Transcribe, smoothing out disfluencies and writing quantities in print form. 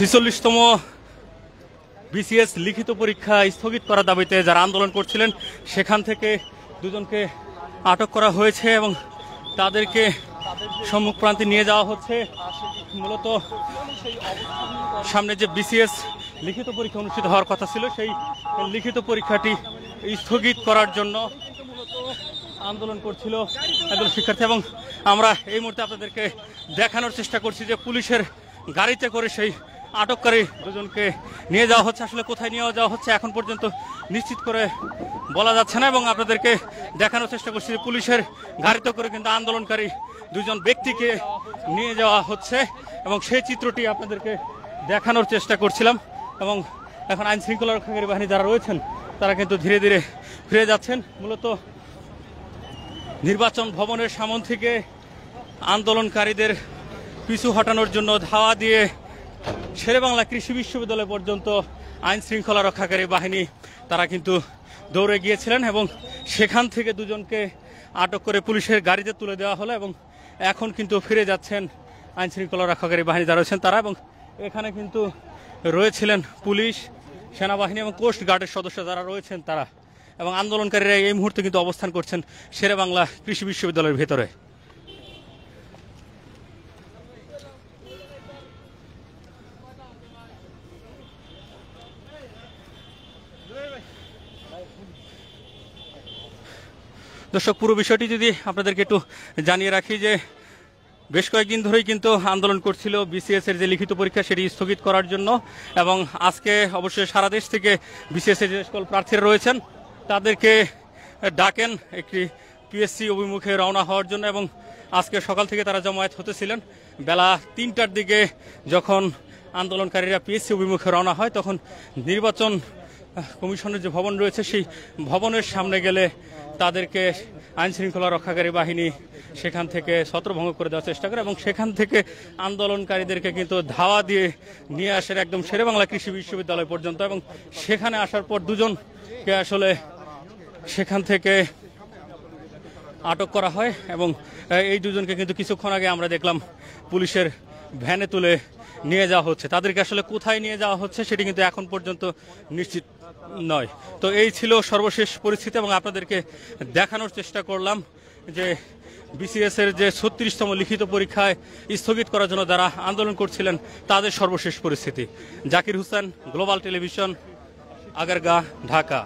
46তম BCS লিখিত পরীক্ষা স্থগিত করার দাবিতে যারা আন্দোলন করছিলেন সেখান থেকে দুজনকে আটক করা হয়েছে এবং তাদেরকে সম্মুখ প্রান্তে নিয়ে যাওয়া হচ্ছে। মূলত সামনে যে বিসিএস লিখিত পরীক্ষা অনুষ্ঠিত হওয়ার কথা ছিল সেই লিখিত পরীক্ষাটি স্থগিত করার জন্য আন্দোলন করছিল একজন শিক্ষার্থী, এবং আমরা এই মুহূর্তে আপনাদেরকে দেখানোর চেষ্টা করছি যে পুলিশের গাড়িতে করে সেই আটককারী দুজনকে নিয়ে যাওয়া হচ্ছে। আসলে কোথায় নিয়ে যাওয়া হচ্ছে এখন পর্যন্ত নিশ্চিত করে বলা যাচ্ছে না, এবং আপনাদেরকে দেখানোর চেষ্টা করছি যে পুলিশের গাড়িতে করে কিন্তু আন্দোলনকারী দুজন ব্যক্তিকে নিয়ে যাওয়া হচ্ছে এবং সেই চিত্রটি আপনাদেরকে দেখানোর চেষ্টা করছিলাম। এবং এখন আইন শৃঙ্খলা রক্ষাকারী বাহিনী যারা রয়েছেন তারা কিন্তু ধীরে ধীরে ফিরে যাচ্ছেন। মূলত নির্বাচন ভবনের সামনে থেকে আন্দোলনকারীদের পিছু হটানোর জন্য ধাওয়া দিয়ে শেরেবাংলা কৃষি বিশ্ববিদ্যালয় পর্যন্ত আইন শৃঙ্খলা রক্ষাকারী বাহিনী তারা কিন্তু দৌড়ে গিয়েছিলেন এবং সেখান থেকে দুজনকে আটক করে পুলিশের গাড়িতে তুলে দেওয়া হলো এবং এখন কিন্তু ফিরে যাচ্ছেন আইন শৃঙ্খলা রক্ষাকারী বাহিনী যারা রয়েছেন তারা। এবং এখানে কিন্তু রয়েছিলেন পুলিশ, সেনাবাহিনী এবং কোস্ট গার্ডের সদস্য যারা রয়েছেন তারা, এবং আন্দোলনকারীরা এই মুহূর্তে কিন্তু অবস্থান করছেন শেরেবাংলা কৃষি বিশ্ববিদ্যালয়ের ভেতরে। দর্শক, পুরো বিষয়টি যদি আপনাদেরকে একটু জানিয়ে রাখি যে বেশ কয়েকদিন ধরেই কিন্তু আন্দোলন করছিল বিসিএস এর যে লিখিত পরীক্ষা সেটি স্থগিত করার জন্য, এবং আজকে অবশ্যই সারা দেশ থেকে বিসিএস এর যে সকল প্রার্থীরা রয়েছেন তাদেরকে ডাকেন একটি পিএসসি অভিমুখে রওনা হওয়ার জন্য, এবং আজকে সকাল থেকে তারা জমায়েত হতেছিলেন। বেলা ৩টার দিকে যখন আন্দোলনকারীরা পিএসসি অভিমুখে রওনা হয় তখন নির্বাচন কমিশনের যে ভবন রয়েছে সেই ভবনের সামনে গেলে তাদেরকে আইন শৃঙ্খলা রক্ষাকারী বাহিনী সেখান থেকে ছত্রভঙ্গ করে দেওয়ার চেষ্টা করে এবং সেখান থেকে আন্দোলনকারীদেরকে কিন্তু ধাওয়া দিয়ে নিয়ে আসে একদম শেরেবাংলা কৃষি বিশ্ববিদ্যালয় পর্যন্ত, এবং সেখানে আসার পর দুজনকে আসলে সেখান থেকে আটক করা হয় এবং এই দুজনকে কিন্তু কিছুক্ষণ আগে আমরা দেখলাম পুলিশের ভ্যানে তুলে নিয়ে যাওয়া হচ্ছে। তাদেরকে আসলে কোথায় নিয়ে যাওয়া হচ্ছে সেটি কিন্তু এখন পর্যন্ত নিশ্চিত নয়। তো এই ছিল সর্বশেষ পরিস্থিতি এবং আপনাদেরকে দেখানোর চেষ্টা করলাম যে বিসিএস এর যে 36তম লিখিত পরীক্ষায় স্থগিত করার জন্য যারা আন্দোলন করছিলেন তাদের সর্বশেষ পরিস্থিতি। Zakir Hossain, global television, Agargaon, Dhaka.